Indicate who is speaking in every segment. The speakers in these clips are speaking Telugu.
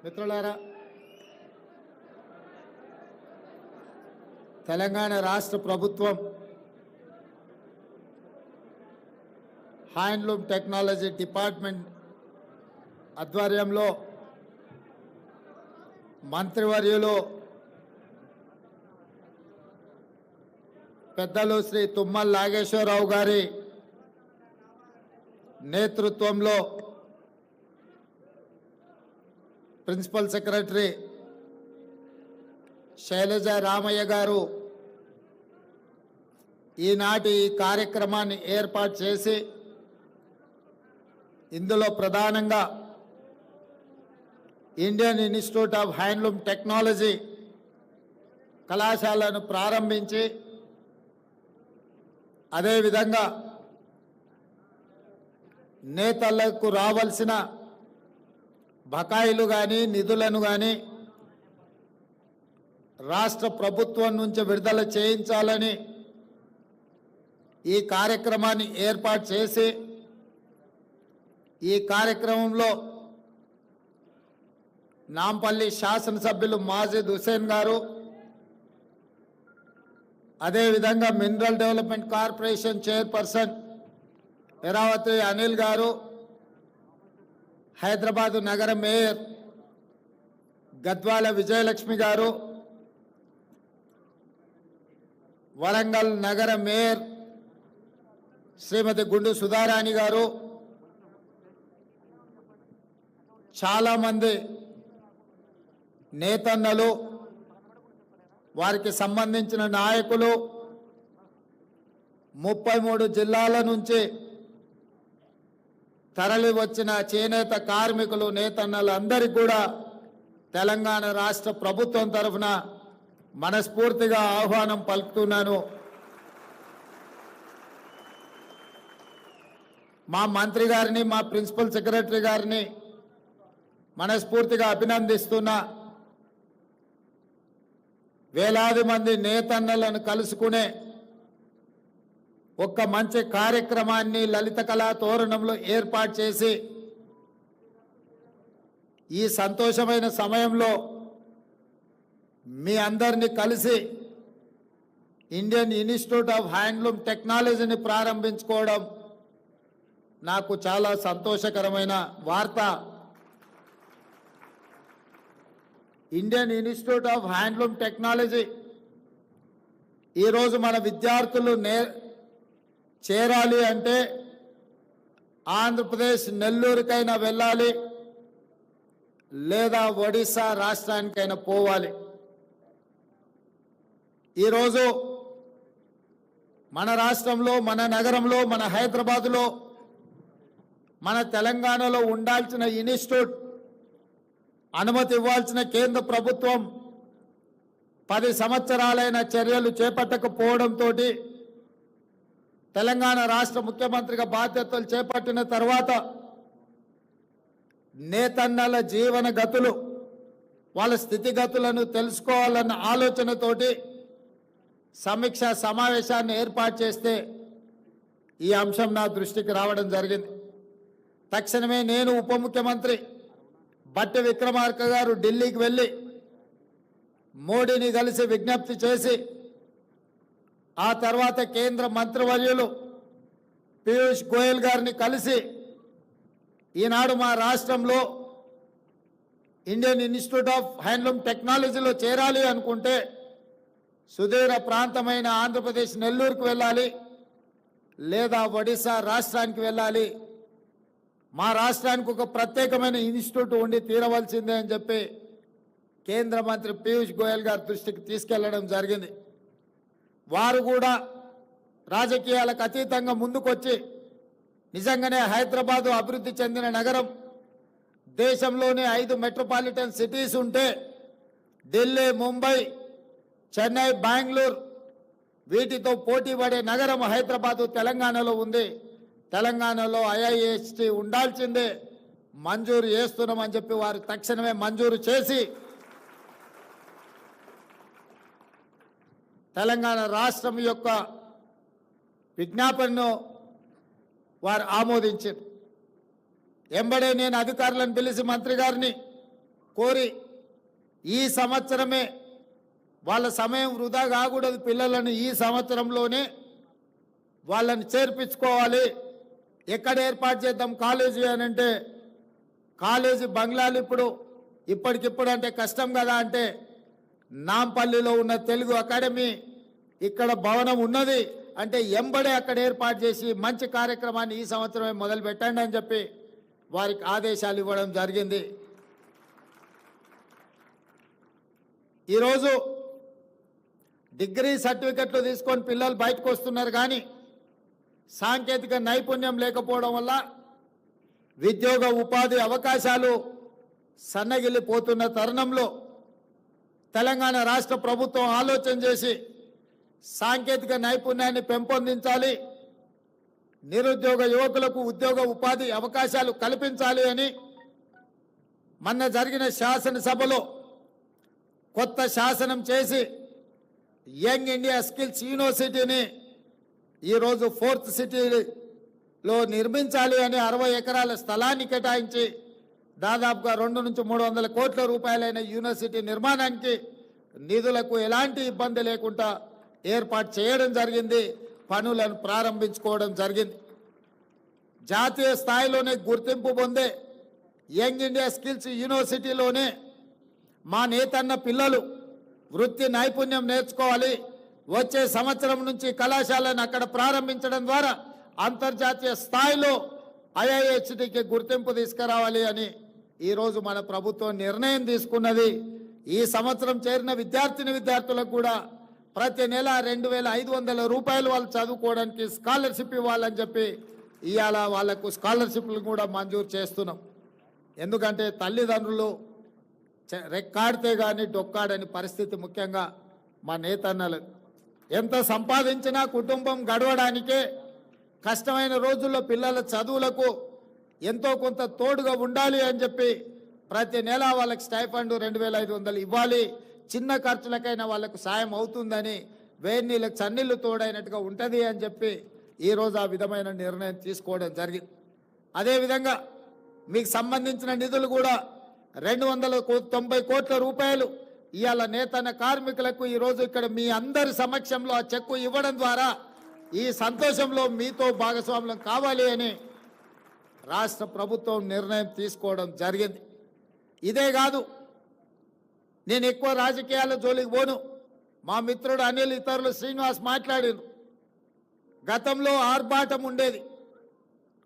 Speaker 1: మిత్రులారా, తెలంగాణ రాష్ట్ర ప్రభుత్వం హ్యాండ్లూమ్ టెక్నాలజీ డిపార్ట్మెంట్ ఆధ్వర్యంలో మంత్రివర్యులు పెద్దలు శ్రీ తుమ్మల నాగేశ్వరరావు గారి నేతృత్వంలో ప్రిన్సిపల్ సెక్రటరీ శైలజ రామయ్య గారు ఈనాటి ఈ కార్యక్రమాన్ని ఏర్పాటు చేసి ఇందులో ప్రధానంగా Indian institute of handloom technology కళాశాలను ప్రారంభించి అదేవిధంగా నేతలకు రావాల్సిన బకాయిలు కానీ నిధులను కానీ రాష్ట్ర ప్రభుత్వం నుంచి విడుదల చేయించాలని ఈ కార్యక్రమాన్ని ఏర్పాటు చేసి ఈ కార్యక్రమంలో నాంపల్లి శాసనసభ్యులు మాజిద్ హుసేన్ గారు, అదేవిధంగా mineral development corporation chairperson Eravathi Anil గారు, హైదరాబాదు నగర మేయర్ గద్వాల విజయలక్ష్మి గారు, వరంగల్ నగర మేయర్ శ్రీమతి గుండు సుధారాణి గారు, చాలామంది నేతన్నలు, వారికి సంబంధించిన నాయకులు, 33 జిల్లాల నుంచి తరలి వచ్చిన చేనేత కార్మికులు, నేతన్నలు అందరికీ కూడా తెలంగాణ రాష్ట్ర ప్రభుత్వం తరఫున మనస్ఫూర్తిగా ఆహ్వానం పలుకుతున్నాను. మా మంత్రి గారిని, మా ప్రిన్సిపల్ సెక్రటరీ గారిని మనస్ఫూర్తిగా అభినందిస్తున్నా. వేలాది మంది నేతన్నలను కలుసుకునే ఒక్క మంచి కార్యక్రమాన్ని లలిత కళా తోరణంలో ఏర్పాటు చేసి ఈ సంతోషమైన సమయంలో మీ అందరినీ కలిసి ఇండియన్ ఇన్స్టిట్యూట్ ఆఫ్ హ్యాండ్లూమ్ టెక్నాలజీని ప్రారంభించుకోవడం నాకు చాలా సంతోషకరమైన వార్త. Indian institute of handloom technology ఈరోజు మన విద్యార్థులు చేరాలి అంటే ఆంధ్రప్రదేశ్ నెల్లూరుకైనా వెళ్ళాలి, లేదా ఒడిశా రాష్ట్రానికైనా పోవాలి. ఈరోజు మన రాష్ట్రంలో, మన నగరంలో, మన హైదరాబాదులో, మన తెలంగాణలో ఉండాల్సిన ఇన్స్టిట్యూట్ అనుమతి ఇవ్వాల్సిన కేంద్ర ప్రభుత్వం 10 సంవత్సరాలైన చర్యలు చేపట్టకపోవడంతో తెలంగాణ రాష్ట్ర ముఖ్యమంత్రిగా బాధ్యతలు చేపట్టిన తర్వాత నేతన్నల జీవన గతులు, వాళ్ళ స్థితిగతులను తెలుసుకోవాలన్న ఆలోచనతోటి సమీక్షా సమావేశాన్ని ఏర్పాటు చేస్తే ఈ అంశం నా దృష్టికి రావడం జరిగింది. తక్షణమే నేను ఉప ముఖ్యమంత్రి బట్టి విక్రమార్క గారు ఢిల్లీకి వెళ్ళి మోడీని కలిసి విజ్ఞప్తి చేసి, ఆ తర్వాత కేంద్ర మంత్రివర్యులు పీయూష్ గోయల్ గారిని కలిసి ఈనాడు మా రాష్ట్రంలో ఇండియన్ ఇన్స్టిట్యూట్ ఆఫ్ హ్యాండ్లూమ్ టెక్నాలజీలో చేరాలి అనుకుంటే సుదూర ప్రాంతమైన ఆంధ్రప్రదేశ్ నెల్లూరుకు వెళ్ళాలి, లేదా ఒడిశా రాష్ట్రానికి వెళ్ళాలి. మా రాష్ట్రానికి ఒక ప్రత్యేకమైన ఇన్స్టిట్యూట్ ఉండి తీరవలసిందే అని చెప్పి కేంద్ర మంత్రి పీయూష్ గోయల్ గారి దృష్టికి తీసుకెళ్లడం జరిగింది. వారు కూడా రాజకీయాలకు అతీతంగా ముందుకొచ్చి నిజంగానే హైదరాబాదు అభివృద్ధి చెందిన నగరం, దేశంలోనే 5 మెట్రోపాలిటన్ సిటీస్ ఉంటే ఢిల్లీ, ముంబై, చెన్నై, బెంగళూరు వీటితో పోటీ పడే నగరం హైదరాబాదు తెలంగాణలో ఉంది. తెలంగాణలో IIST ఉండాల్సిందే, మంజూరు చేస్తున్నామని చెప్పి వారు తక్షణమే మంజూరు చేసి తెలంగాణ రాష్ట్రం యొక్క విజ్ఞాపనను వారు ఆమోదించారు. ఎంబడే నేను అధికారులను పిలిచి మంత్రి గారిని కోరి ఈ సంవత్సరమే వాళ్ళ సమయం వృధా కాకూడదు, పిల్లలను ఈ సంవత్సరంలోనే వాళ్ళని చేర్పించుకోవాలి. ఎక్కడ ఏర్పాటు చేద్దాం కాలేజీ అని అంటే, కాలేజీ బంగ్లాలు ఇప్పటికిప్పుడు అంటే కష్టం కదా అంటే, నాంపల్లిలో ఉన్న తెలుగు అకాడమీ ఇక్కడ భవనం ఉన్నది అంటే ఎంబడే అక్కడ ఏర్పాటు చేసి మంచి కార్యక్రమాన్ని ఈ సంవత్సరమే మొదలు పెట్టండి అని చెప్పి వారికి ఆదేశాలు ఇవ్వడం జరిగింది. ఈరోజు డిగ్రీ సర్టిఫికెట్లు తీసుకొని పిల్లలు బయటకు వస్తున్నారు, కానీ సాంకేతిక నైపుణ్యం లేకపోవడం వల్ల ఉద్యోగ ఉపాధి అవకాశాలు సన్నగిల్లిపోతున్న తరుణంలో తెలంగాణ రాష్ట్ర ప్రభుత్వం ఆలోచన చేసి సాంకేతిక నైపుణ్యాన్ని పెంపొందించాలి, నిరుద్యోగ యువకులకు ఉద్యోగ ఉపాధి అవకాశాలు కల్పించాలి అని మొన్న జరిగిన శాసనసభలో కొత్త శాసనం చేసి యంగ్ ఇండియా స్కిల్స్ యూనివర్సిటీని ఈరోజు 4th సిటీలో నిర్మించాలి అని 60 ఎకరాల స్థలాన్ని కేటాయించి దాదాపుగా 200 నుంచి 300 కోట్ల రూపాయలైన యూనివర్సిటీ నిర్మాణానికి నిధులకు ఎలాంటి ఇబ్బంది లేకుండా ఏర్పాటు చేయడం జరిగింది, పనులను ప్రారంభించుకోవడం జరిగింది. జాతీయ స్థాయిలోనే గుర్తింపు పొందే యంగ్ ఇండియా స్కిల్స్ యూనివర్సిటీలోనే మా నేతన్న పిల్లలు వృత్తి నైపుణ్యం నేర్చుకోవాలి. వచ్చే సంవత్సరం నుంచి కళాశాలను అక్కడ ప్రారంభించడం ద్వారా అంతర్జాతీయ స్థాయిలో IIHTకి గుర్తింపు తీసుకురావాలి అని ఈరోజు మన ప్రభుత్వం నిర్ణయం తీసుకున్నది. ఈ సంవత్సరం చేరిన విద్యార్థులకు కూడా ప్రతి నెల 2500 రూపాయలు వాళ్ళు చదువుకోవడానికి స్కాలర్షిప్ ఇవ్వాలని చెప్పి ఇవాళ వాళ్లకు స్కాలర్షిప్లు కూడా మంజూరు చేస్తున్నాం. ఎందుకంటే తల్లిదండ్రులు రెక్కాడితే కానీ డొక్కాడని పరిస్థితి, ముఖ్యంగా మా నేతన్నలు ఎంత సంపాదించినా కుటుంబం గడవడానికే కష్టమైన రోజుల్లో పిల్లల చదువులకు ఎంతో కొంత తోడుగా ఉండాలి అని చెప్పి ప్రతి నెల వాళ్ళకి స్టైఫండ్ 2500 ఇవ్వాలి, చిన్న ఖర్చులకైనా వాళ్ళకు సాయం అవుతుందని, వేడి నీళ్ళకి చన్నీళ్ళు తోడైనట్టుగా ఉంటుంది అని చెప్పి ఈరోజు ఆ విధమైన నిర్ణయం తీసుకోవడం జరిగింది. అదేవిధంగా మీకు సంబంధించిన నిధులు కూడా 290 కోట్ల రూపాయలు ఇవాళ నేతన్న కార్మికులకు ఈరోజు ఇక్కడ మీ అందరి సమక్షంలో ఆ చెక్కు ఇవ్వడం ద్వారా ఈ సంతోషంలో మీతో భాగస్వామ్యం కావాలి అని రాష్ట్ర ప్రభుత్వం నిర్ణయం తీసుకోవడం జరిగింది. ఇదే కాదు, నేను ఎక్కువ రాజకీయాల జోలికి పోను. మా మిత్రుడు అనిల్, ఇతరులు శ్రీనివాస్ మాట్లాడారు. గతంలో ఆర్భాటం ఉండేది,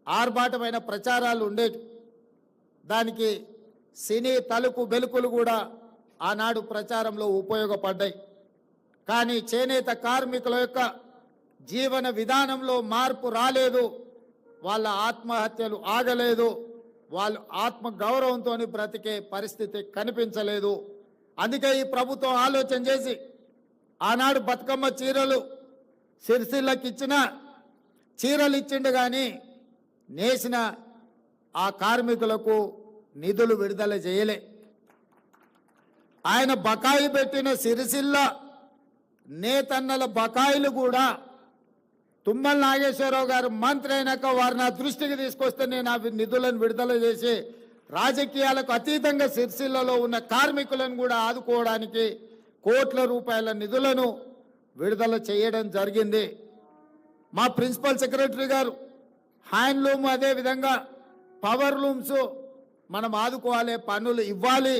Speaker 1: ఆర్భాటమైన ప్రచారాలు ఉండేవి. దానికి సినీ తలుకు బెలుకులు కూడా ఆనాడు ప్రచారంలో ఉపయోగపడ్డాయి. కానీ చేనేత కార్మికుల యొక్క జీవన విధానంలో మార్పు రాలేదు, వాళ్ళ ఆత్మహత్యలు ఆగలేదు, వాళ్ళు ఆత్మ గౌరవంతో బ్రతికే పరిస్థితి కనిపించలేదు. అందుకే ఈ ప్రభుత్వం ఆలోచన చేసి ఆనాడు బతుకమ్మ చీరలు సిరిసిల్లకి ఇచ్చిన చీరలు ఇచ్చిండు, కానీ నేసిన ఆ కార్మికులకు నిధులు విడుదల చేయలే. ఆయన బకాయి పెట్టిన సిరిసిల్ల నేతన్నల బకాయిలు కూడా తుమ్మల నాగేశ్వరరావు గారు మంత్రి అయినాక వారు నా దృష్టికి తీసుకొస్తే నేను ఆ నిధులను విడుదల చేసి రాజకీయాలకు అతీతంగా సిరిసిల్లలో ఉన్న కార్మికులను కూడా ఆదుకోవడానికి కోట్ల రూపాయల నిధులను విడుదల చేయడం జరిగింది. మా ప్రిన్సిపల్ సెక్రటరీ గారు హ్యాండ్లూమ్, అదేవిధంగా పవర్ లూమ్స్ మనం ఆదుకోవాలి, పన్నులు ఇవ్వాలి.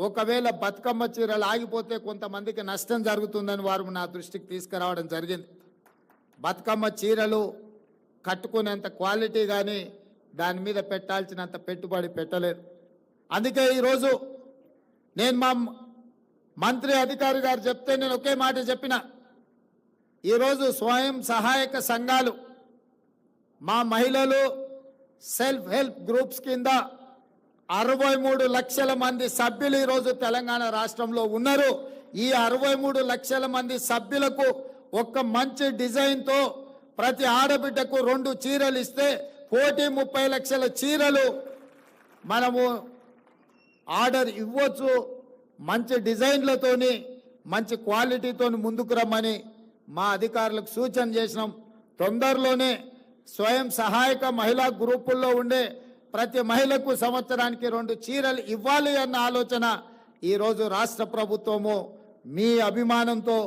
Speaker 1: ఒకవేళ బతుకమ్మ చీరలు ఆగిపోతే కొంతమందికి నష్టం జరుగుతుందని వారు నా దృష్టికి తీసుకురావడం జరిగింది. బతుకమ్మ చీరలు కట్టుకునేంత క్వాలిటీ కానీ దాని మీద పెట్టాల్సినంత పెట్టుబడి పెట్టలేదు. అందుకే ఈరోజు నేను మా మంత్రి అధికారి గారు చెప్తే నేను ఒకే మాట చెప్పిన, ఈరోజు స్వయం సహాయక సంఘాలు, మా మహిళలు సెల్ఫ్ హెల్ప్ గ్రూప్స్ కింద 63 లక్షల మంది సభ్యులు ఈరోజు తెలంగాణ రాష్ట్రంలో ఉన్నారు. ఈ 63 లక్షల మంది సభ్యులకు ఒక్క మంచి డిజైన్తో ప్రతి ఆడబిడ్డకు 2 చీరలు ఇస్తే 30 లక్షల చీరలు మనము ఆర్డర్ ఇవ్వచ్చు. మంచి డిజైన్లతోని మంచి క్వాలిటీతో ముందుకు రమ్మని మా అధికారులకు సూచన చేసినాం. తొందరలోనే స్వయం సహాయక మహిళా గ్రూపుల్లో ఉండే ప్రతి మహిళకు సంవత్సరానికి 2 చీరలు ఇవ్వాలి అన్న ఆలోచన ఈరోజు రాష్ట్ర ప్రభుత్వము మీ అభిమానంతో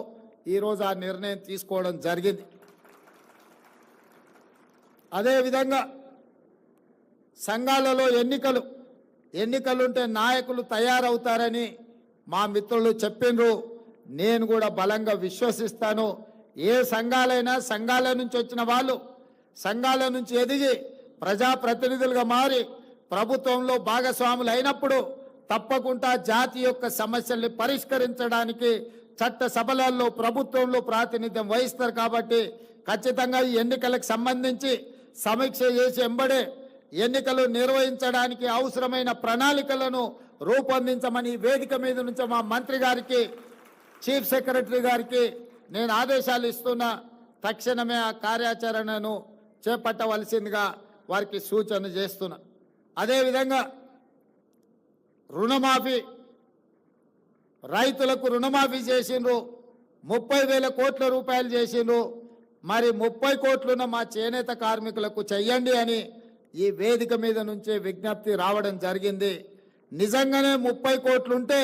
Speaker 1: ఈరోజు ఆ నిర్ణయం తీసుకోవడం జరిగింది. అదేవిధంగా సంఘాలలో ఎన్నికలుంటే నాయకులు తయారవుతారని మా మిత్రులు చెప్పిండ్రు. నేను కూడా బలంగా విశ్వసిస్తాను. ఏ సంఘాలైనా సంఘాల నుంచి వచ్చిన వాళ్ళు సంఘాల నుంచి ఎదిగి ప్రజాప్రతినిధులుగా మారి ప్రభుత్వంలో భాగస్వాములు అయినప్పుడు తప్పకుండా జాతి యొక్క సమస్యల్ని పరిష్కరించడానికి చట్ట సభలలో ప్రభుత్వంలో ప్రాతినిధ్యం వహిస్తారు. కాబట్టి ఖచ్చితంగా ఈ ఎన్నికలకు సంబంధించి సమీక్ష చేసి ఎంబడే ఎన్నికలు నిర్వహించడానికి అవసరమైన ప్రణాళికలను రూపొందించమని వేదిక మీద నుంచి మా మంత్రి గారికి చీఫ్ సెక్రటరీ గారికి నేను ఆదేశాలు ఇస్తున్నా. తక్షణమే ఆ కార్యాచరణను చేపట్టవలసిందిగా వారికి సూచన చేస్తున్నా. అదేవిధంగా రుణమాఫీ, రైతులకు రుణమాఫీ చేసిండ్రు, 30,000 కోట్ల రూపాయలు చేసిండ్రు. మరి 30 కోట్లున్న మా చేనేత కార్మికులకు చెయ్యండి అని ఈ వేదిక మీద నుంచే విజ్ఞప్తి రావడం జరిగింది. నిజంగానే 30 కోట్లుంటే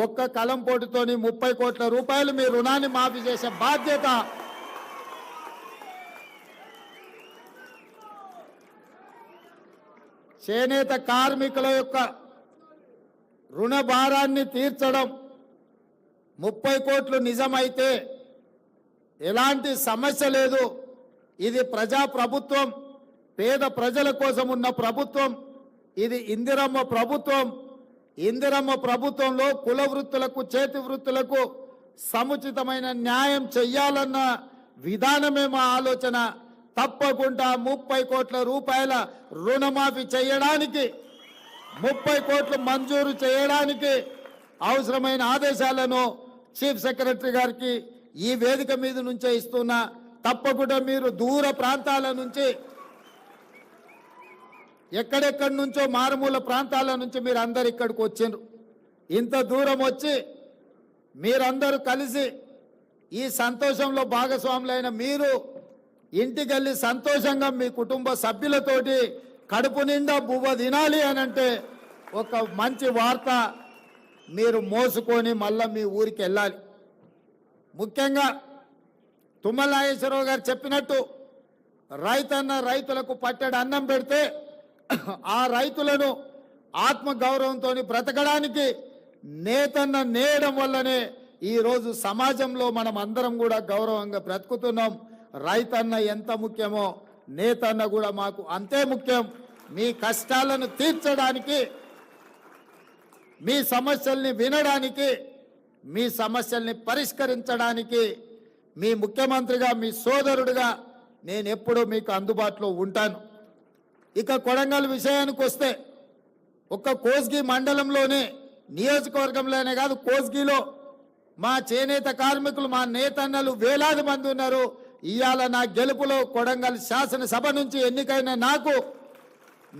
Speaker 1: ఒక్క కలం పోటుతోని 30 కోట్ల రూపాయలు మీ రుణాన్ని మాఫీ చేసే బాధ్యత చేనేత కార్మికుల యొక్క రుణ భారాన్ని తీర్చడం. 30 కోట్లు నిజమైతే ఎలాంటి సమస్య లేదు. ఇది ప్రజా ప్రభుత్వం, పేద ప్రజల కోసం ఉన్న ప్రభుత్వం. ఇది ఇందిరమ్మ ప్రభుత్వం. ఇందిరమ్మ ప్రభుత్వంలో కుల వృత్తులకు, చేతి వృత్తులకు సముచితమైన న్యాయం చెయ్యాలన్న విధానమే మా ఆలోచన. తప్పకుండా 30 కోట్ల రూపాయల రుణమాఫీ చేయడానికి, 30 కోట్లు మంజూరు చేయడానికి అవసరమైన ఆదేశాలను చీఫ్ సెక్రటరీ గారికి ఈ వేదిక మీద నుంచే ఇస్తున్నా. తప్పకుండా మీరు దూర ప్రాంతాల నుంచి, ఎక్కడెక్కడి నుంచో మారుమూల ప్రాంతాల నుంచి మీరు అందరు ఇక్కడికి వచ్చిండ్రు. ఇంత దూరం వచ్చి మీరందరూ కలిసి ఈ సంతోషంలో భాగస్వాములైన మీరు ఇంటికెళ్ళి సంతోషంగా మీ కుటుంబ సభ్యులతోటి కడుపు నిండా బువ్వ తినాలి అని అంటే ఒక మంచి వార్త మీరు మోసుకొని మళ్ళా మీ ఊరికి వెళ్ళాలి. ముఖ్యంగా తుమ్మల నాగేశ్వరరావు గారు చెప్పినట్టు రైతులకు పట్టెడు అన్నం పెడితే ఆ రైతులను ఆత్మగౌరవంతో బ్రతకడానికి నేతన్న నేయడం వల్లనే ఈరోజు సమాజంలో మనం అందరం కూడా గౌరవంగా బ్రతుకుతున్నాం. రైతన్న ఎంత ముఖ్యమో నేతన్న కూడా మాకు అంతే ముఖ్యం. మీ కష్టాలను తీర్చడానికి, మీ సమస్యల్ని వినడానికి, మీ సమస్యల్ని పరిష్కరించడానికి మీ ముఖ్యమంత్రిగా, మీ సోదరుడిగా నేను ఎప్పుడూ మీకు అందుబాటులో ఉంటాను. ఇక కొడంగల్ విషయానికి వస్తే ఒక్క కోస్గి మండలంలోనే, నియోజకవర్గంలోనే కాదు, కోస్గిలో మా చేనేత కార్మికులు, మా నేతన్నలు వేలాది మంది ఉన్నారు. ఇవాళ నా గెలుపులో కొడంగల్ శాసనసభ నుంచి ఎన్నికైన నాకు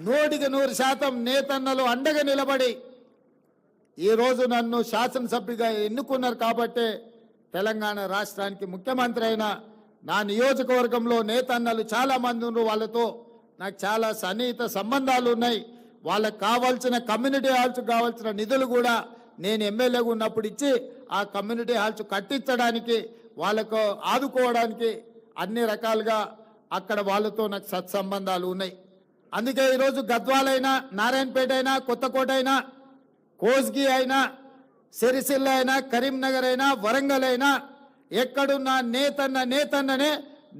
Speaker 1: 100% నేతన్నలు అండగా నిలబడి ఈరోజు నన్ను శాసనసభ్యుగా ఎన్నుకున్నారు. కాబట్టి తెలంగాణ రాష్ట్రానికి ముఖ్యమంత్రి అయిన నా నియోజకవర్గంలో నేతన్నలు చాలామంది ఉన్నారు. వాళ్ళతో నాకు చాలా సన్నిహిత సంబంధాలు ఉన్నాయి. వాళ్ళకు కావాల్సిన కమ్యూనిటీ హాల్స్ కావాల్సిన నిధులు కూడా నేను ఎమ్మెల్యేగా ఉన్నప్పుడు ఇచ్చి ఆ కమ్యూనిటీ హాల్స్ కట్టించడానికి, వాళ్ళకు ఆదుకోవడానికి అన్ని రకాలుగా అక్కడ వాళ్ళతో నాకు సత్సంబంధాలు ఉన్నాయి. అందుకే ఈరోజు గద్వాలైనా, నారాయణపేట అయినా, కొత్తకోట అయినా, కోస్గి అయినా, సిరిసిల్ల అయినా, కరీంనగర్ అయినా, వరంగల్ అయినా ఎక్కడున్నా నేతన్ననే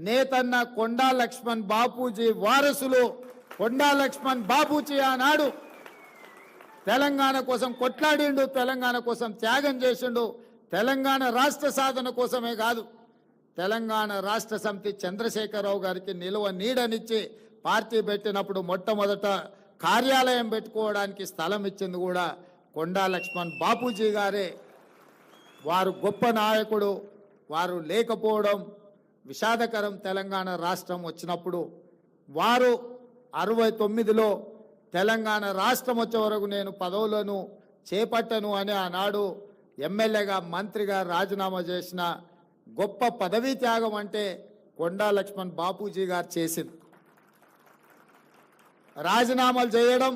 Speaker 1: నేతన్న కొండా లక్ష్మణ్ బాపూజీ వారసులు. కొండా లక్ష్మణ్ బాపూజీ ఆనాడు తెలంగాణ కోసం కొట్లాడిండు, తెలంగాణ కోసం త్యాగం చేసిండు. తెలంగాణ రాష్ట్ర సాధన కోసమే కాదు, తెలంగాణ రాష్ట్ర సమితి చంద్రశేఖరరావు గారికి నిలువ నీడనిచ్చి పార్టీ పెట్టినప్పుడు మొట్టమొదట కార్యాలయం పెట్టుకోవడానికి స్థలం ఇచ్చింది కూడా కొండా లక్ష్మణ్ బాపూజీ గారే. వారు గొప్ప నాయకుడు. వారు లేకపోవడం విషాదకరం. తెలంగాణ రాష్ట్రం వచ్చినప్పుడు వారు 69లో తెలంగాణ రాష్ట్రం వచ్చే వరకు నేను పదవులను చేపట్టను అని ఆనాడు ఎమ్మెల్యేగా, మంత్రిగా రాజీనామా చేసిన గొప్ప పదవీ త్యాగం అంటే కొండా లక్ష్మణ్ బాపూజీ గారు చేసింది. రాజీనామాలు చేయడం,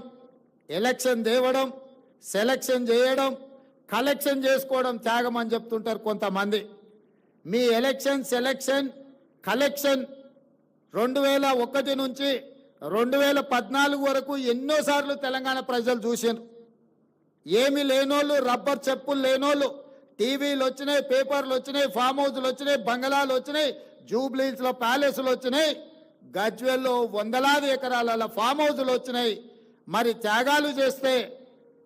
Speaker 1: ఎలక్షన్ తేవడం, సెలక్షన్ చేయడం, కలెక్షన్ చేసుకోవడం త్యాగం అని చెప్తుంటారు కొంతమంది. మీ ఎలక్షన్, సెలక్షన్, కలెక్షన్ 2001 నుంచి 2014 వరకు ఎన్నోసార్లు తెలంగాణ ప్రజలు చూశారు. ఏమి లేనోళ్ళు, రబ్బర్ చెప్పులు లేనోళ్ళు, టీవీలు వచ్చినాయి, పేపర్లు వచ్చినాయి, ఫామ్ హౌస్లు వచ్చినాయి, బంగళాలు వచ్చినాయి, జూబ్లీస్లో ప్యాలెస్లు వచ్చినాయి, గజ్వేల్లో వందలాది ఎకరాల ఫామ్ హౌస్లు వచ్చినాయి. మరి త్యాగాలు చేస్తే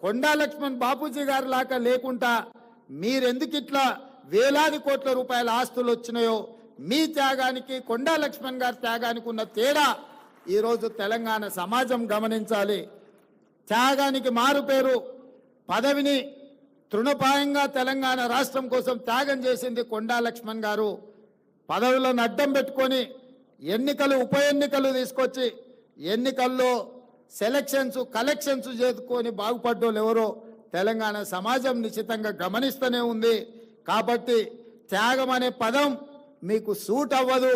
Speaker 1: కొండా లక్ష్మణ్ బాపూజీ గారి లాగా లేకుండా మీరెందుకు ఇట్లా వేలాది కోట్ల రూపాయల ఆస్తులు వచ్చినాయో, మీ త్యాగానికి కొండా లక్ష్మణ్ గారి త్యాగానికి ఉన్న తేడా ఈరోజు తెలంగాణ సమాజం గమనించాలి. త్యాగానికి మారు పేరు, పదవిని తృణపాయంగా తెలంగాణ రాష్ట్రం కోసం త్యాగం చేసింది కొండా లక్ష్మణ్ గారు. పదవులను అడ్డం పెట్టుకొని ఎన్నికలు, ఉప ఎన్నికలు తీసుకొచ్చి ఎన్నికల్లో సెలక్షన్స్, కలెక్షన్స్ చేసుకొని బాగుపడ్డోళ్ళు ఎవరో తెలంగాణ సమాజం నిశ్చితంగా గమనిస్తూనే ఉంది. కాబట్టి త్యాగం అనే పదం మీకు సూట్ అవ్వదు.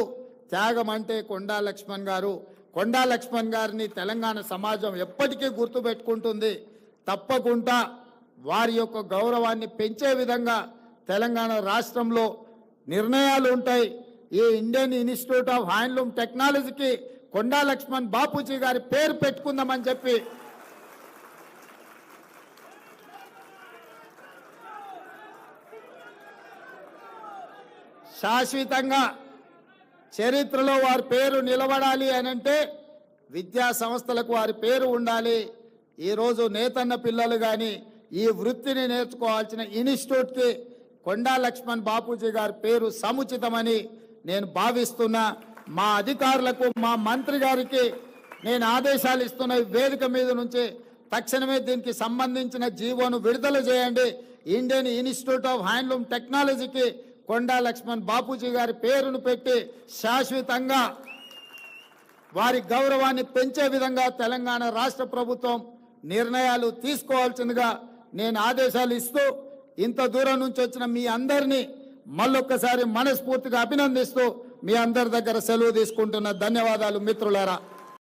Speaker 1: త్యాగం అంటే కొండా లక్ష్మణ్ గారు. కొండా లక్ష్మణ్ గారిని తెలంగాణ సమాజం ఎప్పటికీ గుర్తుపెట్టుకుంటుంది. తప్పకుండా వారి యొక్క గౌరవాన్ని పెంచే విధంగా తెలంగాణ రాష్ట్రంలో నిర్ణయాలు ఉంటాయి. ఈ ఇండియన్ ఇన్స్టిట్యూట్ ఆఫ్ హ్యాండ్లూమ్ టెక్నాలజీకి కొండా లక్ష్మణ్ బాపూజీ గారి పేరు పెట్టుకుందామని చెప్పి శాశ్వతంగా చరిత్రలో వారి పేరు నిలబడాలి అనంటే విద్యా సంస్థలకు వారి పేరు ఉండాలి. ఈరోజు నేతన్న పిల్లలు కానీ ఈ వృత్తిని నేర్చుకోవాల్సిన ఇన్స్టిట్యూట్కి కొండా లక్ష్మణ్ బాపూజీ గారి పేరు సముచితమని నేను భావిస్తున్నా. మా అధికారులకు, మా మంత్రి గారికి నేను ఆదేశాలు ఇస్తున్న వేదిక మీద నుంచి తక్షణమే దీనికి సంబంధించిన జీవోను విడుదల చేయండి. ఇండియన్ ఇన్స్టిట్యూట్ ఆఫ్ హ్యాండ్లూమ్ టెక్నాలజీకి కొండా లక్ష్మణ్ బాపూజీ గారి పేరును పెట్టి శాశ్వతంగా వారి గౌరవాన్ని పెంచే విధంగా తెలంగాణ రాష్ట్ర ప్రభుత్వం నిర్ణయాలు తీసుకోవాల్సిందిగా నేను ఆదేశాలు ఇస్తూ, ఇంత దూరం నుంచి వచ్చిన మీ అందరినీ మళ్ళొక్కసారి మనస్ఫూర్తిగా అభినందిస్తూ మీ అందరి దగ్గర సెలవు తీసుకుంటున్న. ధన్యవాదాలు మిత్రులారా.